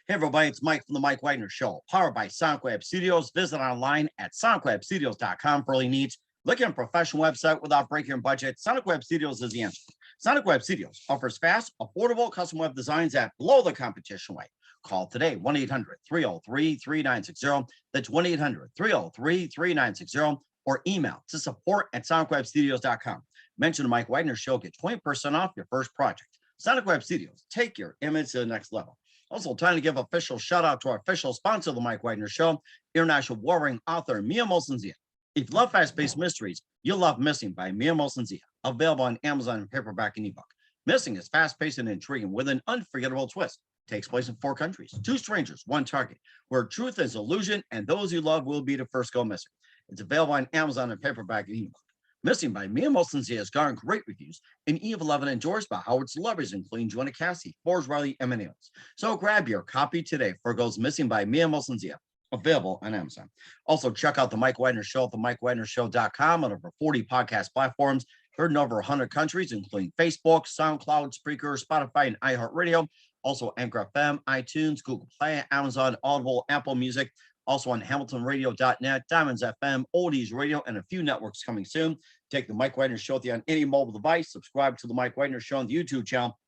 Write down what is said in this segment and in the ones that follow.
Hey everybody, it's Mike from the Mike Wagner Show, powered by SonicWeb Studios. Visit online at sonicwebstudios.com for all your needs. Look at a professional website without breaking your budget. SonicWeb Studios is the answer. SonicWeb Studios offers fast, affordable custom web designs that blow the competition away. Call today, 1-800-303-3960. That's 1-800-303-3960, or email to support@sonicwebstudios.com. Mention the Mike Wagner Show, get 20% off your first project. SonicWeb Studios, take your image to the next level. Also, time to give official shout out to our official sponsor of the Mike Wagner Show, international warring author Mia Molson-Zia. If you love fast-paced mysteries, you'll love Missing by Mia Molson-Zia, available on Amazon in paperback and ebook. Missing is fast-paced and intriguing with an unforgettable twist. Takes place in 4 countries, 2 strangers, 1 target, where truth is illusion and those you love will be the first go missing. It's available on Amazon in paperback and ebook. Missing by Mia Molson-Zia has garnered great reviews, and Eve 11 endorsed by Howard celebrities, including Joanna Cassie, Forbes Riley, and many others. So grab your copy today for Goes Missing by Mia Molson-Zia, available on Amazon. Also, check out the Mike Wagner Show at themikewagnershow.com on over 40 podcast platforms, heard in over 100 countries, including Facebook, SoundCloud, Spreaker, Spotify, and iHeartRadio. Also, Anchor FM, iTunes, Google Play, Amazon, Audible, Apple Music. Also on HamiltonRadio.net, Diamonds FM, Oldies Radio, and a few networks coming soon. Take the Mike Wagner Show with you on any mobile device. Subscribe to the Mike Wagner Show on the YouTube channel.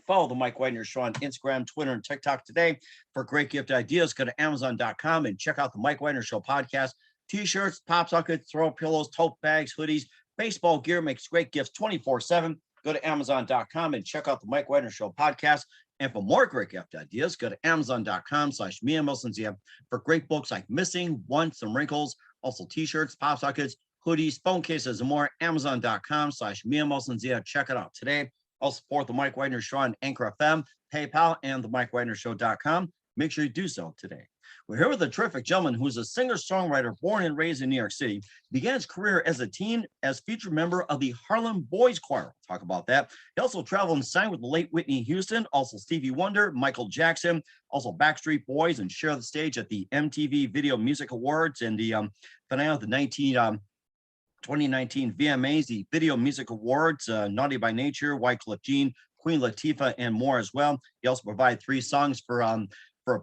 Follow the Mike Wagner Show on Instagram, Twitter, and TikTok today. For great gift ideas, go to Amazon.com and check out the Mike Wagner Show podcast. T-shirts, pop sockets, throw pillows, tote bags, hoodies, baseball gear makes great gifts 24/7. Go to Amazon.com and check out the Mike Wagner Show podcast. And for more great gift ideas, go to Amazon.com/Mia Molson-Zia for great books like Missing, Once, and Wrinkles. Also t-shirts, pop sockets, hoodies, phone cases, and more. Amazon.com/Mia Molson-Zia. Check it out today. Also support the Mike Wagner Show on Anchor FM, PayPal, and the MikeWagnerShow.com. Make sure you do so today. We're here with a terrific gentleman who's a singer-songwriter born and raised in New York City. Began his career as a teen as featured member of the Harlem Boys Choir. We'll talk about that. He also traveled and sang with the late Whitney Houston, also Stevie Wonder, Michael Jackson, also Backstreet Boys, and shared the stage at the MTV Video Music Awards and the finale of the 2019 VMAs, the Video Music Awards, Naughty by Nature, Wyclef Jean, Queen Latifah, and more as well. He also provided 3 songs for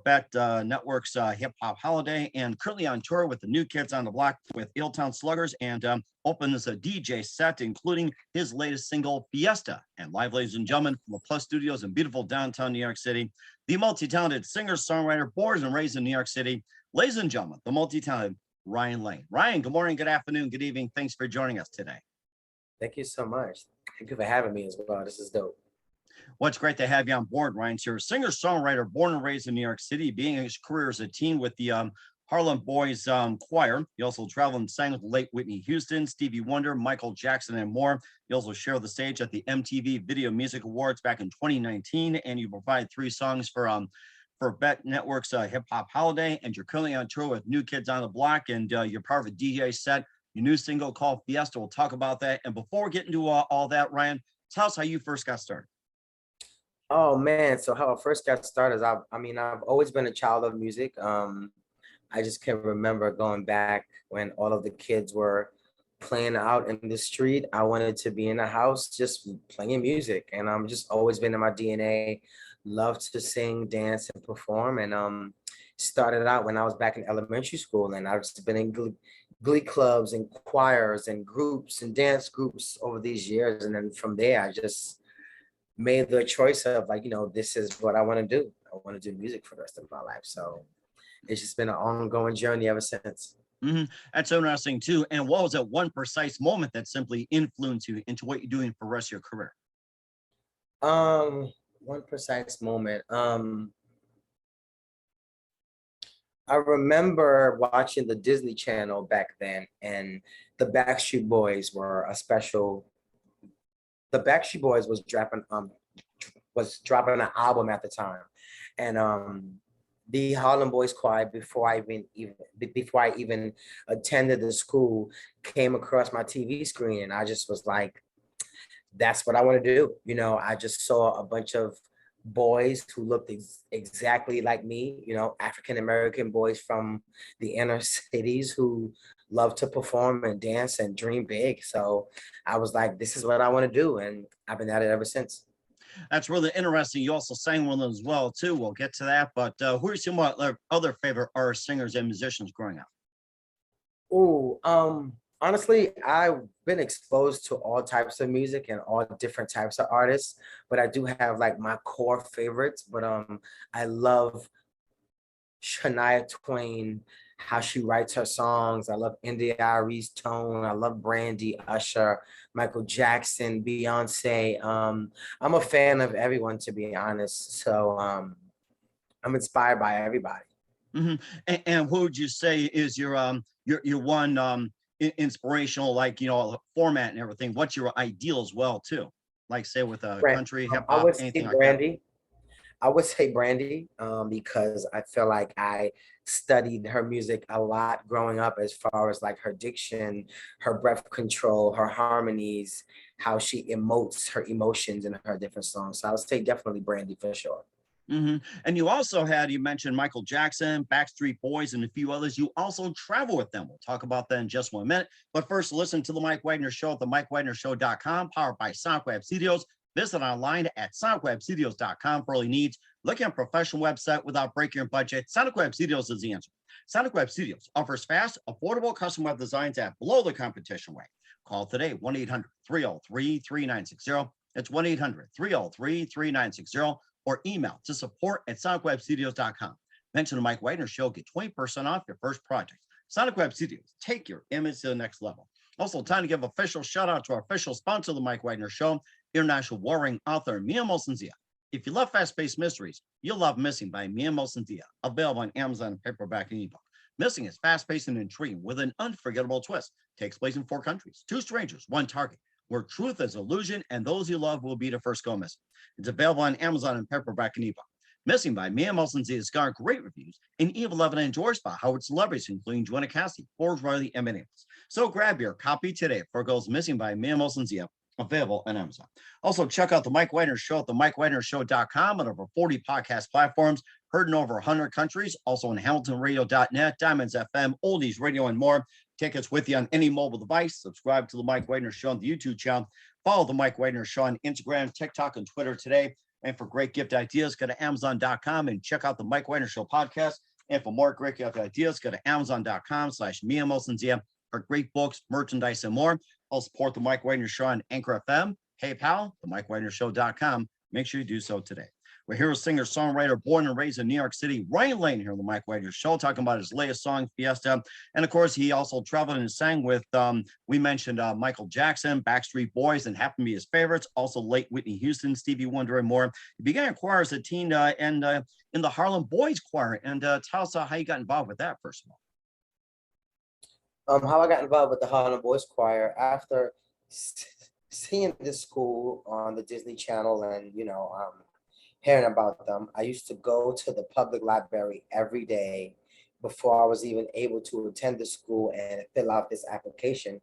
Bet Network's Hip Hop Holiday, and currently on tour with the New Kids on the Block with Illtown Sluggers, and opens a DJ set, including his latest single, Fiesta. And live, ladies and gentlemen, from the Plus Studios in beautiful downtown New York City, the multi-talented singer-songwriter, born and raised in New York City, ladies and gentlemen, the multi-talented Ryan Lane. Ryan, good morning, good afternoon, good evening. Thanks for joining us today. Thank you so much. Thank you for having me as well. This is dope. Well, it's great to have you on board, Ryan. So you're a singer-songwriter born and raised in New York City, being his career as a teen with the Harlem Boys Choir. He also traveled and sang with the late Whitney Houston, Stevie Wonder, Michael Jackson, and more. He also shared the stage at the MTV Video Music Awards back in 2019, and you provide 3 songs for Bet Network's Hip Hop Holiday, and you're currently on tour with New Kids on the Block, and you're part of a DJ set, your new single called Fiesta. We'll talk about that. And before we get into all that, Ryan, tell us how you first got started. Oh man, so how I first got started is I've always been a child of music. I just can remember going back when all of the kids were playing out in the street. I wanted to be in the house just playing music, and I'm just always been in my DNA. Loved to sing, dance, and perform. And started out when I was back in elementary school, and I've just been in glee clubs and choirs and groups and dance groups over these years. And then from there, I just made the choice of this is what I want to do. I want to do music for the rest of my life. So it's just been an ongoing journey ever since. Mm-hmm. That's so interesting too. And what was that one precise moment that simply influenced you into what you're doing for the rest of your career? One precise moment. I remember watching the Disney Channel back then, and the Backstreet Boys were a special. The Backstreet Boys was dropping an album at the time, and the Harlem Boys Choir, before I even attended the school, came across my TV screen, and I just was like, that's what I want to do. I just saw a bunch of boys who looked exactly like me, African American boys from the inner cities who love to perform and dance and dream big. So I was like, this is what I want to do, and I've been at it ever since. That's really interesting. You also sang one of them as well, too. We'll get to that. But who are some other favorite artists, singers, and musicians growing up? Oh, honestly, I've been exposed to all types of music and all different types of artists, but I do have like my core favorites. But I love Shania Twain, how she writes her songs. I love India Arie's tone. I love Brandy, Usher, Michael Jackson, Beyonce. I'm a fan of everyone, to be honest. So I'm inspired by everybody. Hmm. And who would you say is your one inspirational, like, format and everything? What's your ideal as well, too? Like, say, with Brand, country, hip I hop, would say anything like that? Brandy. I would say Brandy, because I feel like I studied her music a lot growing up, as far as like her diction, her breath control, her harmonies, how she emotes her emotions in her different songs. So I would say definitely Brandy for sure. Hmm. And you mentioned Michael Jackson, Backstreet Boys, and a few others. You also travel with them. We'll talk about that in just 1 minute. But first, listen to the Mike Wagner Show at the MikeWagnerShow.com, powered by SoundWeb Studios. Visit online at SonicWebStudios.com for all your needs. Looking at a professional website without breaking your budget, Sonic Web Studios is the answer. Sonic Web Studios offers fast, affordable custom web designs at below the competition rate. Call today, 1-800-303-3960. It's 1-800-303-3960, or email to support@sonicwebstudios.com. Mention the Mike Wagner Show, get 20% off your first project. Sonic Web Studios, take your image to the next level. Also, time to give official shout out to our official sponsor of the Mike Wagner Show, international warring author Mia Molson-Zia. If you love fast-paced mysteries, you'll love Missing by Mia Molson-Zia, available on Amazon paperback and ebook. Missing is fast-paced and intriguing with an unforgettable twist. Takes place in 4 countries, 2 strangers, 1 target, where truth is illusion and those you love will be the first go missing. It's available on Amazon in paperback and ebook. Missing by Mia Molson-Zia has garnered great reviews and even loved and endorsed by Howard celebrities, including Joanna Cassidy, Forbes Riley, and many others. So grab your copy today for Goes Missing by Mia Molson-Zia, available on Amazon. Also, check out the Mike Wagner Show at the MikeWagnerShow.com and over 40 podcast platforms, heard in over 100 countries, also on HamiltonRadio.net, Diamonds FM, Oldies Radio, and more. Tickets with you on any mobile device. Subscribe to the Mike Wagner Show on the YouTube channel. Follow the Mike Wagner Show on Instagram, TikTok, and Twitter today. And for great gift ideas, go to Amazon.com and check out the Mike Wagner Show podcast. And for more great gift ideas, go to Amazon.com/Mia Molson-Zia for great books, merchandise, and more. I'll support the Mike Wagner Show on Anchor FM, PayPal, the MikeWagnerShow.com. Make sure you do so today. We're here with singer-songwriter, born and raised in New York City, Ryan Lane, here on the Mike Wagner Show, talking about his latest song, Fiesta. And of course, he also traveled and sang with, we mentioned Michael Jackson, Backstreet Boys, and happened to be his favorites. Also, late Whitney Houston, Stevie Wonder, and more. He began a choir as a teen and in the Harlem Boys Choir. And tell us how you got involved with that, first of all. How I got involved with the Harlem Boys Choir after seeing this school on the Disney Channel and hearing about them. I used to go to the public library every day before I was even able to attend the school and fill out this application,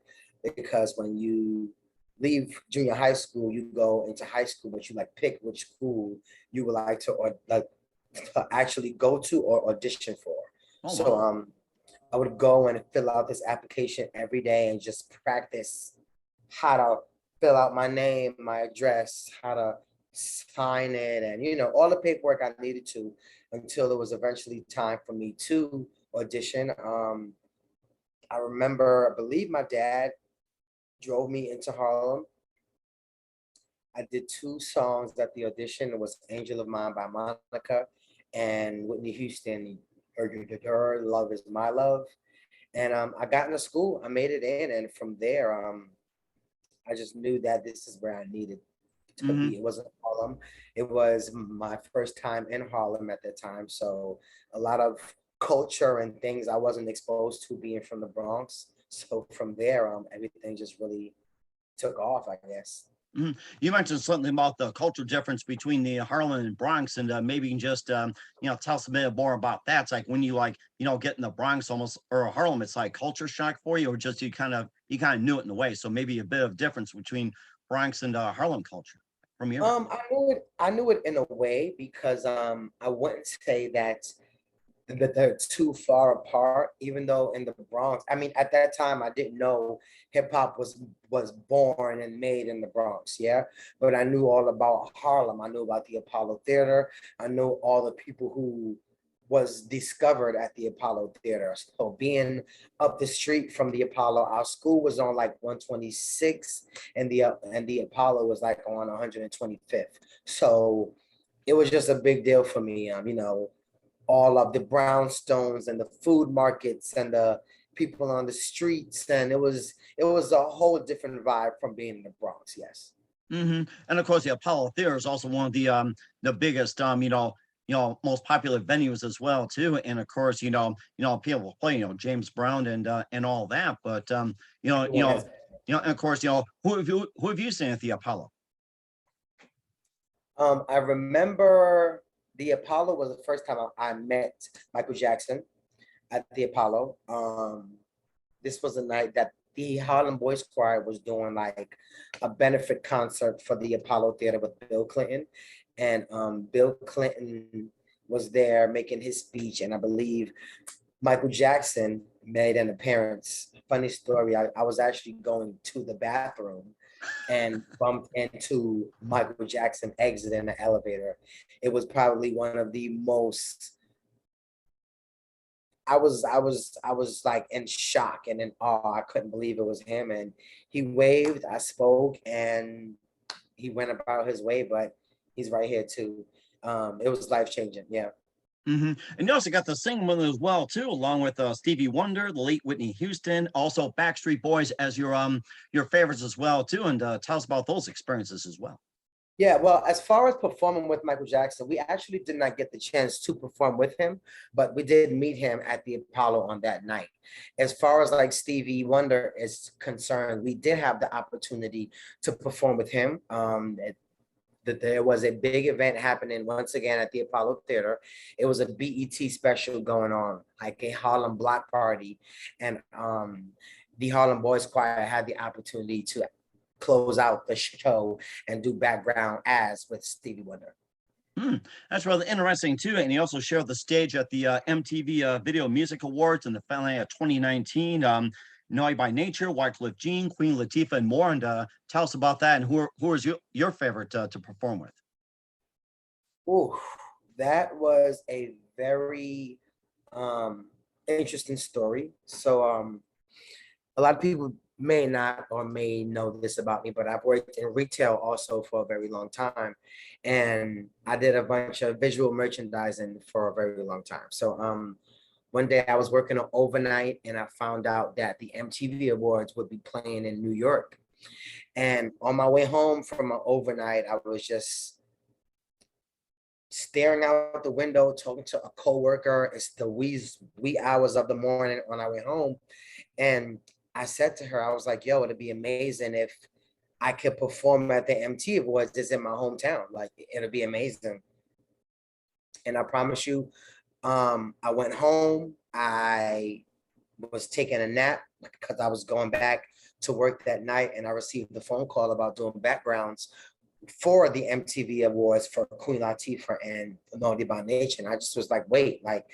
because when you leave junior high school, you go into high school, but you like pick which school you would like to or like to actually go to or audition for. Oh, So wow. I would go and fill out this application every day and just practice how to fill out my name, my address, how to sign it, and all the paperwork I needed to, until it was eventually time for me to audition. I remember, I believe my dad drove me into Harlem. I did 2 songs at the audition. It was Angel of Mine by Monica and Whitney Houston, Her Love Is My Love. And I got into school, I made it in, and from there, I just knew that this is where I needed to Mm-hmm. be. It wasn't Harlem. It was my first time in Harlem at that time. So a lot of culture and things I wasn't exposed to, being from the Bronx. So from there, everything just really took off, I guess. Mhm. You mentioned something about the cultural difference between the Harlem and Bronx, and maybe you can just tell us a bit more about that. It's like when you get in the Bronx almost, or Harlem, it's like culture shock for you, or just you kind of knew it in a way. So maybe a bit of difference between Bronx and Harlem culture from your end. I knew it in a way, because I wouldn't say that that they're too far apart, even though in the Bronx, I mean, at that time, I didn't know hip hop was born and made in the Bronx, yeah. But I knew all about Harlem. I knew about the Apollo Theater. I knew all the people who was discovered at the Apollo Theater. So being up the street from the Apollo, our school was on like 126, and the Apollo was like on 125th. So it was just a big deal for me. All of the brownstones and the food markets and the people on the streets, and it was a whole different vibe from being in the Bronx. Yes. And of course, the Apollo Theater is also one of the biggest most popular venues as well too. And of course, people play James Brown and all that. But and of course, who have you seen at the Apollo? I remember the Apollo was the first time I met Michael Jackson at the Apollo. This was a night that the Harlem Boys Choir was doing like a benefit concert for the Apollo Theater with Bill Clinton. And Bill Clinton was there making his speech. And I believe Michael Jackson made an appearance. Funny story, I was actually going to the bathroom and bumped into Michael Jackson exiting the elevator. It was probably one of the most, I was like in shock and in awe. I couldn't believe it was him. And he waved, I spoke, and he went about his way, but he's right here too. It was life-changing. Yeah. And you also got the sing one as well too, along with Stevie Wonder, the late Whitney Houston, also Backstreet Boys as your favorites as well too. And tell us about those experiences as well. Yeah, well, as far as performing with Michael Jackson, we actually did not get the chance to perform with him, but we did meet him at the Apollo on that night. As far as like Stevie Wonder is concerned, we did have the opportunity to perform with him. That there was a big event happening once again at the Apollo Theater. It was a BET special going on, like a Harlem Block Party, and the Harlem Boys Choir had the opportunity to close out the show and do background as with Stevie Wonder. That's rather interesting too. And he also shared the stage at the MTV Video Music Awards in the finale of 2019. Naughty by Nature, Wycliffe Jean, Queen Latifah, and more. And tell us about that. And who is your favorite to perform with? Ooh, that was a very interesting story. So a lot of people may not or may know this about me, but I've worked in retail also for a very long time. And I did a bunch of visual merchandising for a very long time. So one day I was working overnight and I found out that the MTV Awards would be playing in New York. And on my way home from my overnight, I was just staring out the window, talking to a coworker. It's the wee hours of the morning on our way home. And I said to her, I was like, yo, it'd be amazing if I could perform at the MTV Awards. It's in my hometown. Like, it'll be amazing. And I promise you, I went home. I was taking a nap because I was going back to work that night, and I received the phone call about doing backgrounds for the MTV Awards for Queen Latifah and Naughty by Nature. And I just was like, wait, like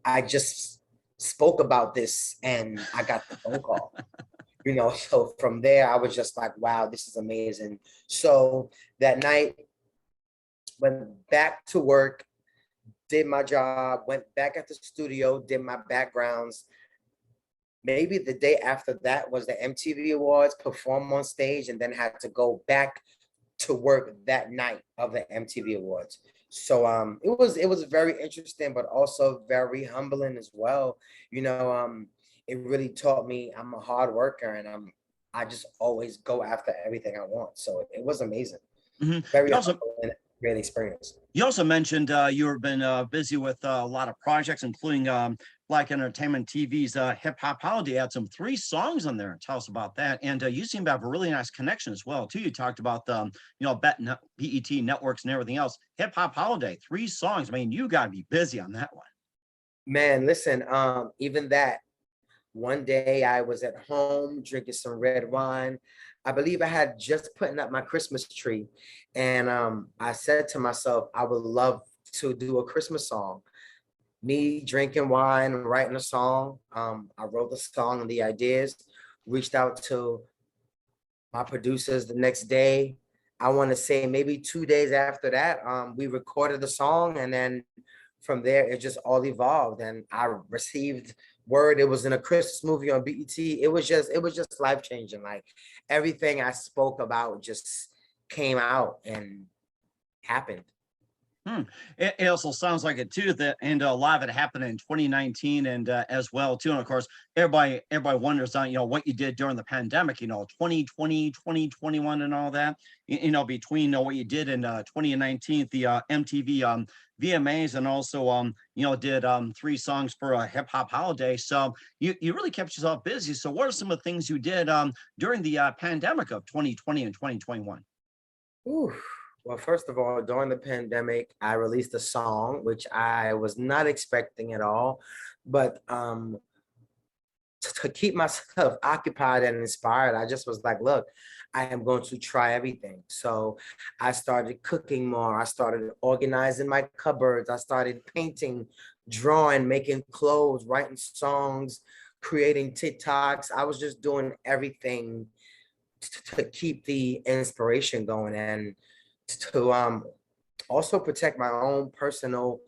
I just spoke about this and I got the phone call. So from there, I was just like, wow, this is amazing. So that night, went back to work, did my job, went back at the studio, did my backgrounds. Maybe the day after that was the MTV Awards, perform on stage, and then had to go back to work that night of the MTV Awards. So it was very interesting, but also very humbling as well. It really taught me I'm a hard worker, and I just always go after everything I want. So it was amazing. Very humbling, great experience. You also mentioned you've been busy with a lot of projects, including Black Entertainment TV's Hip Hop Holiday. You had 3 songs on there. Tell us about that. And you seem to have a really nice connection as well, too. You talked about the, BET networks and everything else. Hip Hop Holiday, 3 songs. I mean, you got to be busy on that one. Man, listen, even that, one day I was at home drinking some red wine. I believe I had just putting up my Christmas tree. And I said to myself, I would love to do a Christmas song. me drinking wine, writing a song. I wrote the song and the ideas, reached out to my producers the next day. I want to say maybe 2 days after that, we recorded the song, and then from there it just all evolved. And I received word it was in a Christmas movie on BET. It was just life changing. Like everything I spoke about just came out and happened. Hmm. It also sounds like it too that, and a lot of it happened in 2019 and as well too. And of course, everybody wonders on what you did during the pandemic. 2020, 2021, and all that. Between what you did in 2019, the MTV VMAs, and also did 3 songs for a hip hop holiday. So you really kept yourself busy. So what are some of the things you did during the pandemic of 2020 and 2021? Ooh. Well, first of all, during the pandemic, I released a song which I was not expecting at all, but to keep myself occupied and inspired, I just was like, look, I am going to try everything. So I started cooking more. I started organizing my cupboards. I started painting, drawing, making clothes, writing songs, creating TikToks. I was just doing everything to keep the inspiration going and to also protect my own personal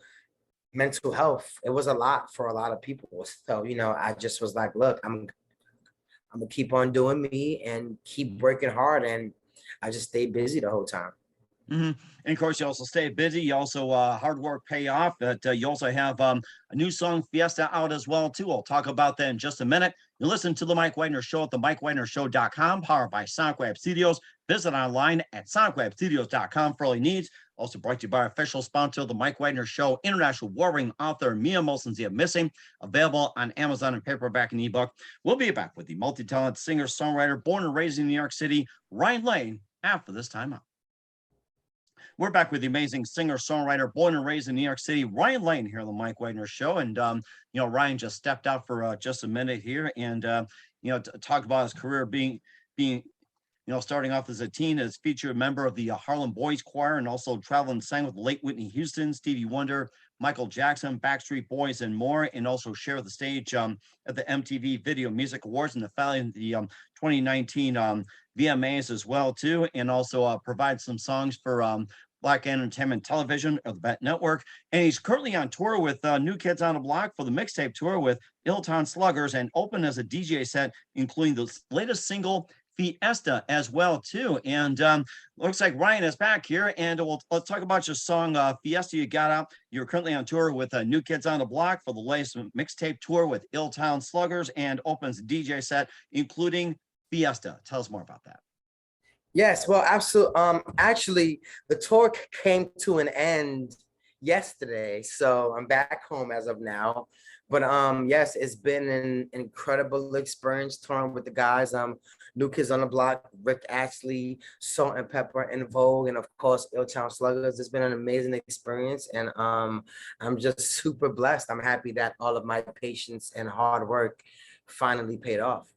mental health. It was a lot for a lot of people. So, I just was like, look, I'm gonna keep on doing me and keep working hard. And I just stayed busy the whole time. Hmm. And of course, you also stay busy. You also hard work pay off. But you also have a new song, Fiesta, out as well too. I'll talk about that in just a minute. You listen to the Mike Wagner Show at the MikeWagnerShow.com, powered by SonicWeb Studios. Visit online at SonicWebStudios.com for all your needs. Also brought to you by our official sponsor, the Mike Wagner Show, international war-ring author Mia Molson's The Missing, available on Amazon and paperback and ebook. We'll be back with the multi-talented singer-songwriter, born and raised in New York City, Ryan Lane, after this time out. We're back with the amazing singer-songwriter, born and raised in New York City, Ryan Lane, here on the Mike Wagner Show. And Ryan just stepped out for just a minute here, and talk about his career being starting off as a teen, as featured member of the Harlem Boys Choir, and also traveled and sang with the late Whitney Houston, Stevie Wonder, Michael Jackson, Backstreet Boys, and more, and also shared the stage at the MTV Video Music Awards and the following the 2019 VMAs as well too, and also provide some songs for Black Entertainment Television or the Bet Network. And he's currently on tour with New Kids on the Block for the mixtape tour with Illtown Sluggers, and open as a DJ set, including the latest single, Fiesta, as well too. And looks like Ryan is back here, and let's talk about your song Fiesta you got out. You're currently on tour with New Kids on the Block for the latest mixtape tour with Illtown Sluggers, and opens a DJ set, including Fiesta. Tell us more about that. Yes, well, absolutely. Actually, the tour came to an end yesterday, so I'm back home as of now. But yes, it's been an incredible experience touring with the guys. New Kids on the Block, Rick Astley, Salt and Pepper, and Vogue, and of course, Illtown Sluggers. It's been an amazing experience, and I'm just super blessed. I'm happy that all of my patience and hard work finally paid off.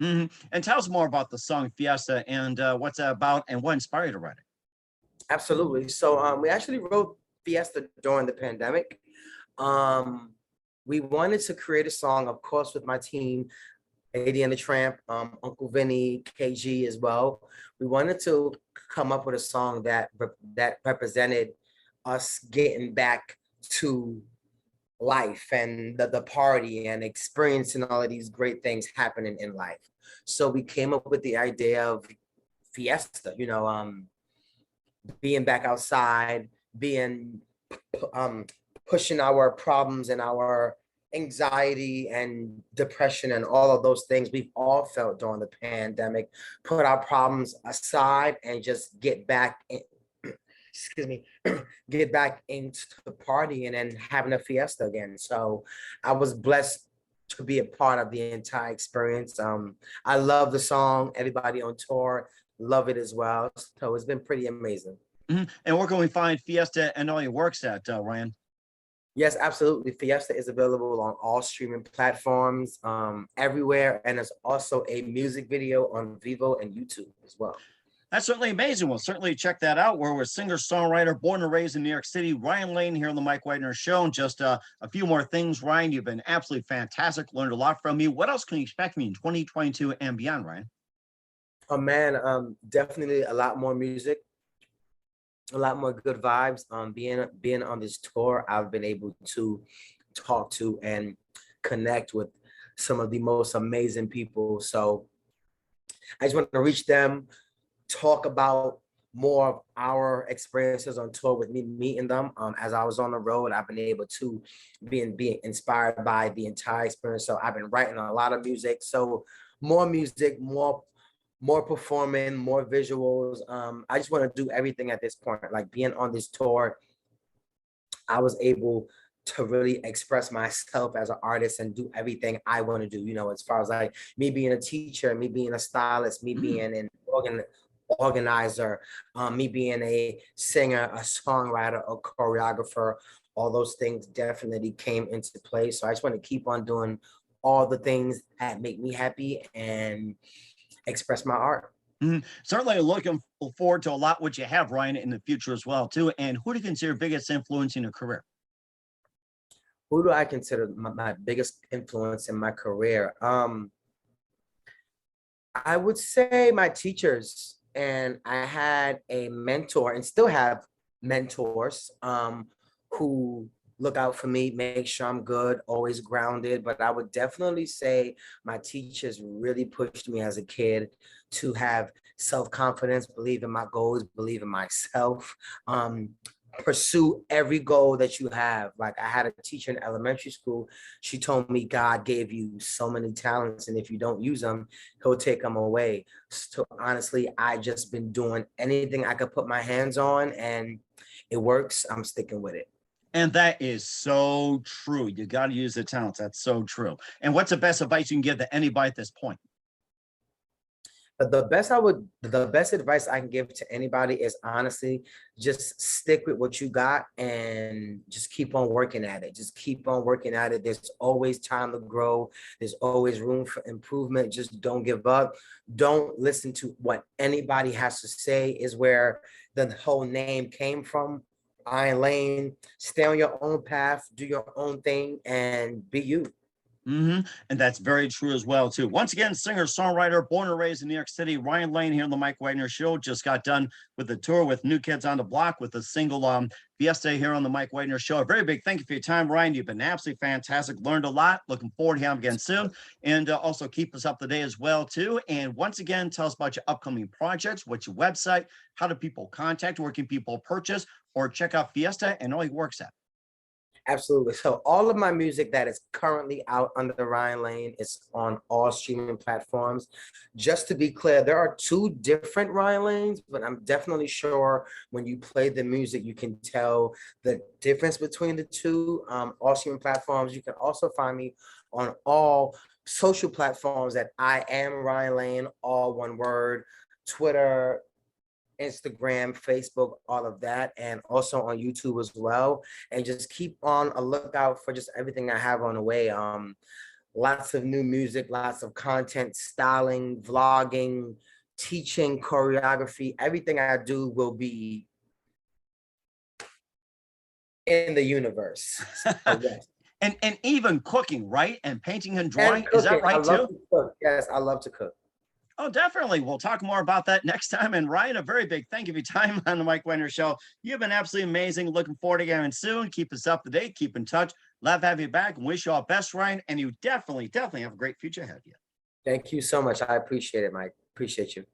Mm-hmm. And tell us more about the song Fiesta, and what's it about, and what inspired you to write it. Absolutely. So we actually wrote Fiesta during the pandemic. We wanted to create a song, of course, with my team, Lady and the Tramp, Uncle Vinny, KG as well. We wanted to come up with a song that represented us getting back to life and the party and experiencing all of these great things happening in life. So we came up with the idea of Fiesta, being back outside, being pushing our problems and our anxiety and depression and all of those things we've all felt during the pandemic, put our problems aside and just get back in, excuse me, get back into the party and then having a fiesta again. So I was blessed to be a part of the entire experience. I love the song. Everybody on tour love it as well. So it's been pretty amazing. Mm-hmm. And where can we find Fiesta and all your works at, Ryan? Yes, absolutely. Fiesta is available on all streaming platforms, everywhere. And there's also a music video on Vivo and YouTube as well. That's certainly amazing. We'll certainly check that out. Where we're singer-songwriter, born and raised in New York City, Ryan Lane here on the Mike Widener Show. And just a few more things, Ryan. You've been absolutely fantastic. Learned a lot from you. What else can you expect from you in 2022 and beyond, Ryan? Oh man, definitely a lot more music, a lot more good vibes. Being on this tour, I've been able to talk to and connect with some of the most amazing people. So I just want to reach them, talk about more of our experiences on tour with me meeting them. As I was on the road, I've been able to be inspired by the entire experience. So I've been writing a lot of music. So more music, more performing, more visuals. I just want to do everything at this point. Like being on this tour, I was able to really express myself as an artist and do everything I want to do, you know, as far as like me being a teacher, me being a stylist, me being an organizer, me being a singer, a songwriter, a choreographer. All those things definitely came into play. So I just want to keep on doing all the things that make me happy and express my art. Certainly looking forward to a lot what you have, Ryan, in the future as well, too. And who do you consider biggest influence in your career? Who do I consider my biggest influence in my career? I would say my teachers, and I had a mentor and still have mentors who look out for me, make sure I'm good, always grounded. But I would definitely say my teachers really pushed me as a kid to have self-confidence, believe in my goals, believe in myself. Pursue every goal that you have. Like I had a teacher in elementary school. She told me God gave you so many talents, and if you don't use them, he'll take them away. So honestly, I just been doing anything I could put my hands on, and it works. I'm sticking with it. And that is so true. You got to use the talents. That's so true. And what's the best advice you can give to anybody at this point? But the best advice I can give to anybody is honestly, just stick with what you got and just keep on working at it. Just keep on working at it. There's always time to grow. There's always room for improvement. Just don't give up. Don't listen to what anybody has to say is where the whole name came from. Iron Lane, stay on your own path, do your own thing, and be you. And that's very true as well, too. Once again, singer, songwriter, born and raised in New York City, Ryan Lane here on the Mike Widener Show. Just got done with the tour with New Kids on the Block with the single Fiesta here on the Mike Widener Show. A very big thank you for your time, Ryan. You've been absolutely fantastic. Learned a lot. Looking forward to having you again soon. And also keep us up to date as well, too. And once again, tell us about your upcoming projects. What's your website? How do people contact? Where can people purchase or check out Fiesta and all your works at? Absolutely. So all of my music that is currently out under the Ryan Lane is on all streaming platforms. Just to be clear, there are two different Ryan Lanes, but I'm definitely sure when you play the music, you can tell the difference between the two. All streaming platforms. You can also find me on all social platforms that I am Ryan Lane, all one word, Twitter, Instagram, Facebook, all of that, and also on YouTube as well. And just keep on a lookout for just everything I have on the way. Lots of new music, lots of content, styling, vlogging, teaching, choreography. Everything I do will be in the universe. So, yes. And even cooking, right? And painting and And drawing. Is that cooking. I right, love too? to cook. Yes, I love to cook. Oh, definitely. We'll talk more about that next time. And Ryan, a very big thank you for your time on the Mike Widener Show. You've been absolutely amazing. Looking forward to getting soon. Keep us up to date. Keep in touch. Love to have you back and wish you all best, Ryan. And you definitely have a great future ahead of you. Thank you so much. I appreciate it, Mike. Appreciate you.